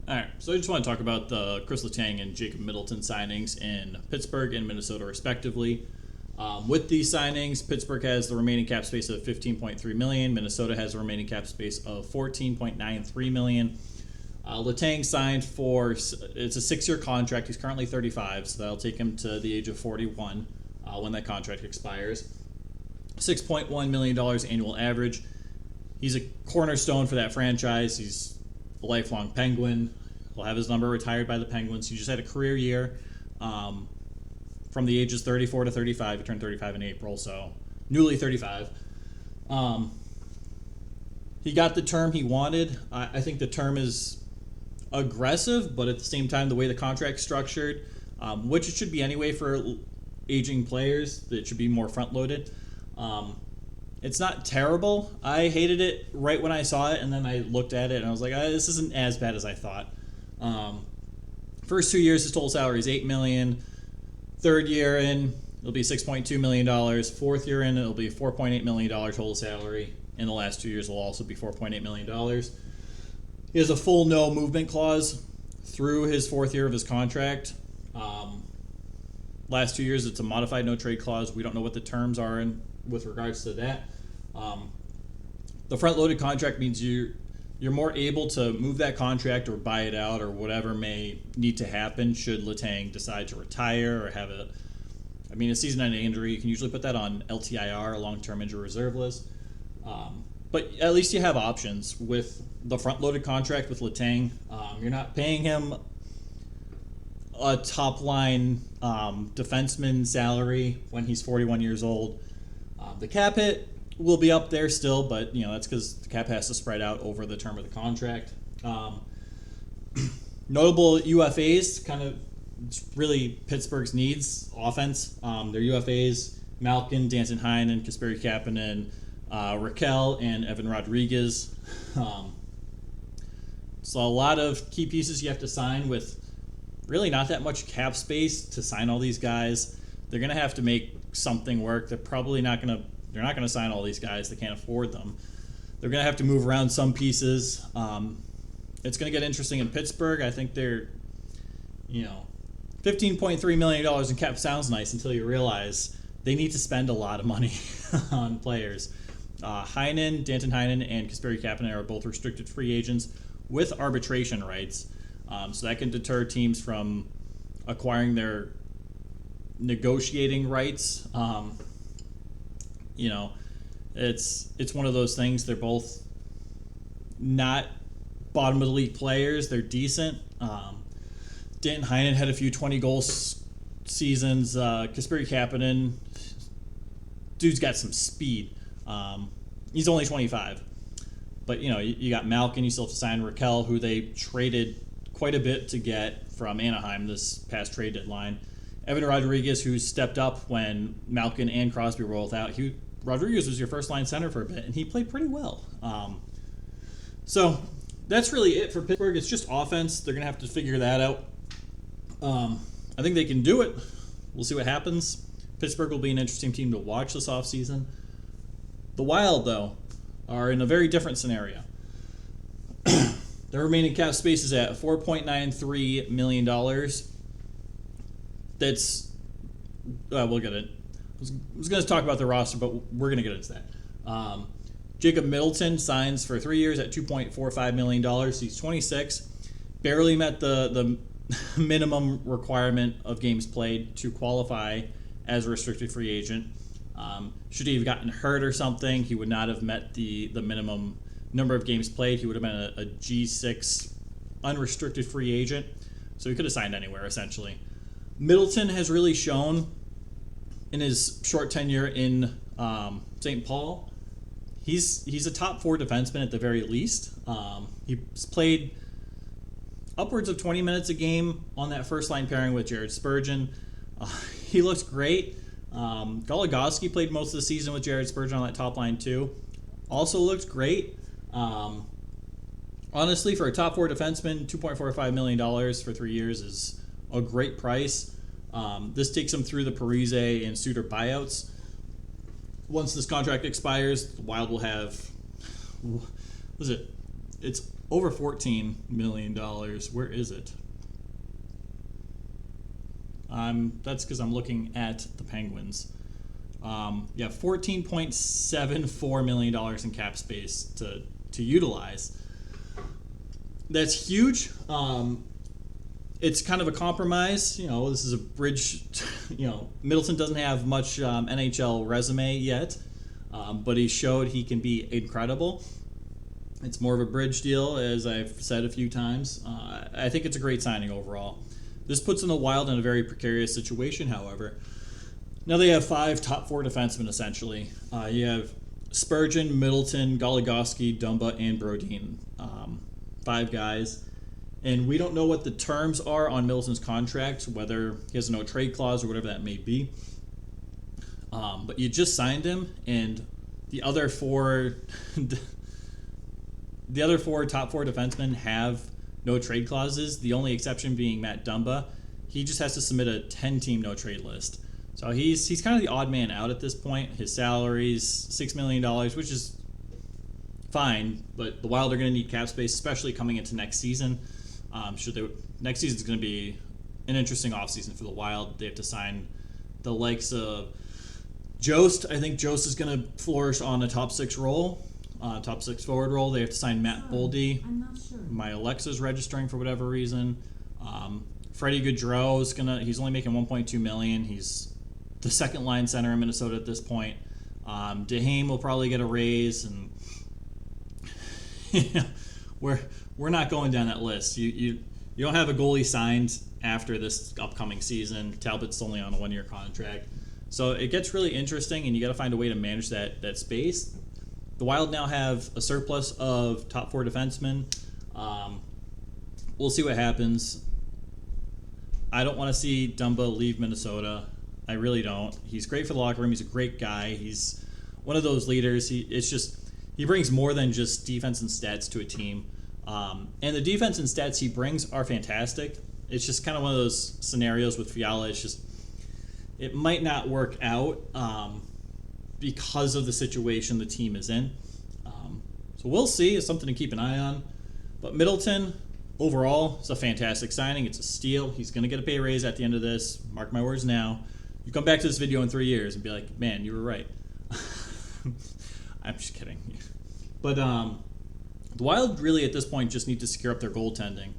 All right, so I just want to talk about the Chris Letang and Jacob Middleton signings in Pittsburgh and Minnesota, respectively. With these signings, Pittsburgh has the remaining cap space of $15.3 million. Minnesota has a remaining cap space of $14.93 million. Letang signed for it's a 6-year contract. He's currently 35, so that'll take him to the age of 41 when that contract expires. $6.1 million annual average. He's a cornerstone for that franchise. He's a lifelong Penguin. He'll have his number retired by the Penguins. He just had a career year from the ages 34 to 35. He turned 35 in April, so newly 35. He got the term he wanted. I think the term is aggressive, but at the same time, the way the contract's structured, which it should be anyway for aging players, it should be more front-loaded. It's not terrible. I hated it right when I saw it, and then I looked at it, and I was like, this isn't as bad as I thought. First 2 years, his total salary is $8 million. Third year in, it'll be $6.2 million. Fourth year in, it'll be $4.8 million total salary. In the last 2 years, will also be $4.8 million. He has a full no movement clause through his fourth year of his contract. Last 2 years, it's a modified no trade clause. We don't know what the terms are with regards to that. The front-loaded contract means you're more able to move that contract or buy it out or whatever may need to happen should Letang decide to retire or have a season-ending injury. You can usually put that on LTIR, long-term injury reserve list. But at least you have options with the front-loaded contract with Letang. You're not paying him a top-line defenseman salary when he's 41 years old. The cap hit will be up there still, but that's because the cap has to spread out over the term of the contract. Notable UFAs, kind of really Pittsburgh's needs offense. Their UFAs: Malkin, Danton Heinen, Kasperi Kapanen, Raquel, and Evan Rodriguez. So a lot of key pieces you have to sign with really not that much cap space to sign all these guys. They're going to have to make something work. They're not going to sign all these guys. They can't afford them. They're going to have to move around some pieces. It's going to get interesting in Pittsburgh. I think they're, $15.3 million in cap sounds nice until you realize they need to spend a lot of money on players. Danton Heinen, and Kasperi Kapanen are both restricted free agents with arbitration rights. So that can deter teams from acquiring their negotiating rights. It's one of those things. They're both not bottom of the league players. They're decent. Danton Heinen had a few 20-goal seasons. Kasperi Kapanen, dude's got some speed. He's only 25. But, you got Malkin. You still have to sign Raquel, who they traded quite a bit to get from Anaheim this past trade deadline. Evan Rodriguez, who stepped up when Malkin and Crosby were both out. Rodriguez was your first-line center for a bit, and he played pretty well. So that's really it for Pittsburgh. It's just offense. They're going to have to figure that out. I think they can do it. We'll see what happens. Pittsburgh will be an interesting team to watch this offseason. The Wild, though, are in a very different scenario. Their remaining cap space is at $4.93 million. That's we'll get it. I was going to talk about the roster, but we're going to get into that. Jacob Middleton signs for 3 years at $2.45 million. He's 26. Barely met the minimum requirement of games played to qualify as a restricted free agent. Should he have gotten hurt or something, he would not have met the minimum number of games played. He would have been a G6 unrestricted free agent. So he could have signed anywhere, essentially. Middleton has really shown in his short tenure in St. Paul, he's a top 4 defenseman at the very least. He's played upwards of 20 minutes a game on that first line pairing with Jared Spurgeon. He looks great. Goligoski played most of the season with Jared Spurgeon on that top line too. Also looked great. Honestly, for a top 4 defenseman, $2.45 million for 3 years is a great price. This takes him through the Parise and Suter buyouts. Once this contract expires, the Wild will have, it's over $14 million. Where is it? That's because I'm looking at the Penguins. Yeah, $14.74 million in cap space to utilize. That's huge. It's kind of a compromise. This is a bridge. Middleton doesn't have much NHL resume yet, but he showed he can be incredible. It's more of a bridge deal, as I've said a few times. I think it's a great signing overall. This puts in the Wild in a very precarious situation, however. Now they have 5 top 4 defensemen, essentially. You have Spurgeon, Middleton, Goligoski, Dumba, and Brodin. 5 guys. And we don't know what the terms are on Middleton's contract, whether he has a no-trade clause or whatever that may be. But you just signed him, and the other 4... the other 4 top 4 defensemen have no trade clauses, the only exception being Matt Dumba. He just has to submit a 10-team no-trade list. So he's kind of the odd man out at this point. His salary's $6 million, which is fine, but the Wild are going to need cap space, especially coming into next season. Next season is going to be an interesting offseason for the Wild. They have to sign the likes of Jost. I think Jost is going to flourish on a top 6 role. Top 6 forward role. They have to sign Matt Boldy. I'm not sure. My Alexa's registering for whatever reason. Freddie Gaudreau he's only making $1.2 million. He's the second line center in Minnesota at this point. DeHame will probably get a raise, and we're not going down that list. You don't have a goalie signed after this upcoming season. Talbot's only on a 1-year contract, so it gets really interesting, and you got to find a way to manage that space. The Wild now have a surplus of top 4 defensemen. We'll see what happens. I don't want to see Dumba leave Minnesota. I really don't. He's great for the locker room. He's a great guy. He's one of those leaders. He brings more than just defense and stats to a team. And the defense and stats he brings are fantastic. It's just kind of one of those scenarios with Fiala. It might not work out. Because of the situation the team is in. So we'll see. It's something to keep an eye on. But Middleton, overall, is a fantastic signing. It's a steal. He's going to get a pay raise at the end of this. Mark my words now. You come back to this video in 3 years and be like, man, you were right. I'm just kidding. But the Wild really at this point just need to secure up their goaltending.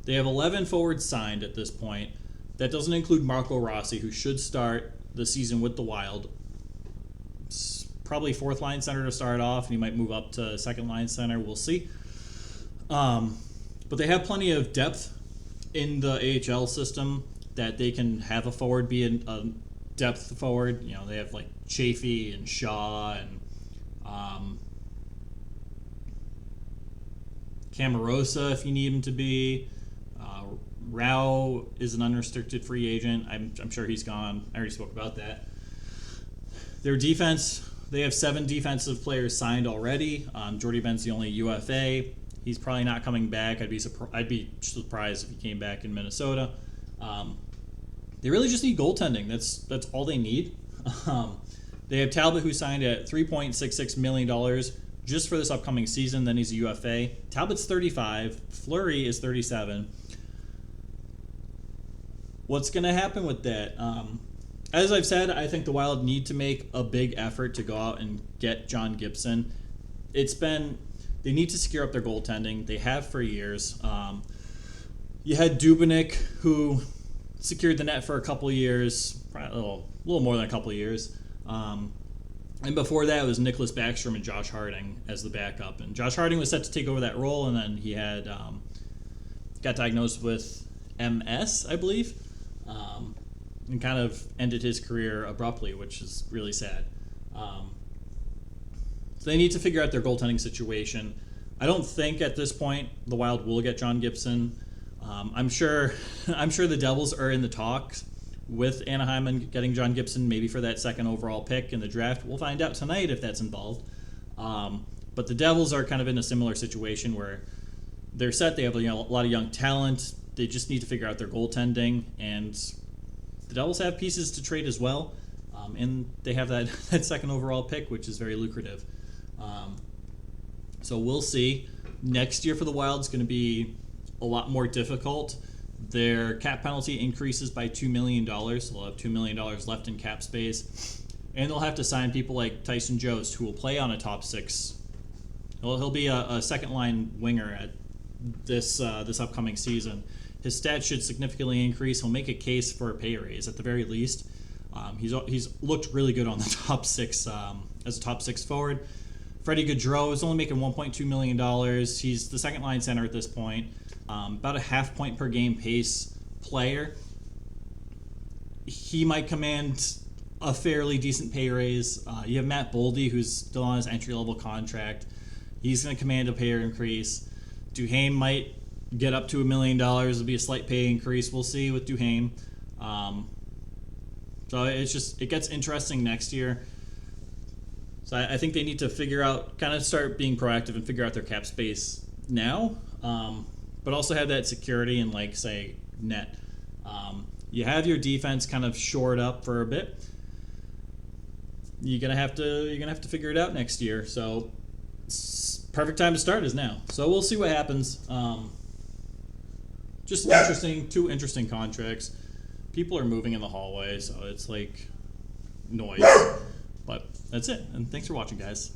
They have 11 forwards signed at this point. That doesn't include Marco Rossi, who should start the season with the Wild. Probably 4th line center to start off, and he might move up to 2nd line center. We'll see. But they have plenty of depth in the AHL system that they can have a forward be a depth forward. They have like Chafee and Shaw and Camarosa if you need him to be. Rao is an unrestricted free agent. I'm sure he's gone. I already spoke about that. Their defense, they have 7 defensive players signed already. Jordy Bent's the only UFA. He's probably not coming back. I'd be surprised if he came back in Minnesota. They really just need goaltending. That's all they need. They have Talbot, who signed at $3.66 million just for this upcoming season. Then he's a UFA. Talbot's 35. Fleury is 37. What's going to happen with that? As I've said, I think the Wild need to make a big effort to go out and get John Gibson. They need to secure up their goaltending. They have for years. You had Dubnyk, who secured the net for a couple of years, probably a little more than a couple of years. And before that, it was Nicholas Backstrom and Josh Harding as the backup. And Josh Harding was set to take over that role, and then he had got diagnosed with MS, I believe. And kind of ended his career abruptly, which is really sad. So they need to figure out their goaltending situation. I don't think at this point the Wild will get John Gibson. I'm sure the Devils are in the talks with Anaheim and getting John Gibson, maybe for that 2nd overall pick in the draft. We'll find out tonight if that's involved. But the Devils are kind of in a similar situation where they're set. They have a lot of young talent. They just need to figure out their goaltending, and the Devils have pieces to trade as well, and they have that 2nd overall pick, which is very lucrative. So we'll see. Next year for the Wild is going to be a lot more difficult. Their cap penalty increases by $2 million. So they'll have $2 million left in cap space. And they'll have to sign people like Tyson Jost, who will play on a top six. He'll be a second-line winger at this upcoming season. His stats should significantly increase. He'll make a case for a pay raise at the very least. He's looked really good on the top six as a top six forward. Freddie Gaudreau is only making $1.2 million. He's the second-line center at this point. About a half point per game pace player. He might command a fairly decent pay raise. You have Matt Boldy, who's still on his entry-level contract. He's going to command a pay increase. Duhaime might get up to $1 million. It'll be a slight pay increase. We'll see with Duhaime. So it gets interesting next year. So I think they need to kind of start being proactive and figure out their cap space now, but also have that security in, like, say, net. You have your defense kind of shored up for a bit. You're gonna have to figure it out next year. So perfect time to start is now. So we'll see what happens. Just two interesting contracts. People are moving in the hallway, so it's like noise. But that's it. And thanks for watching, guys.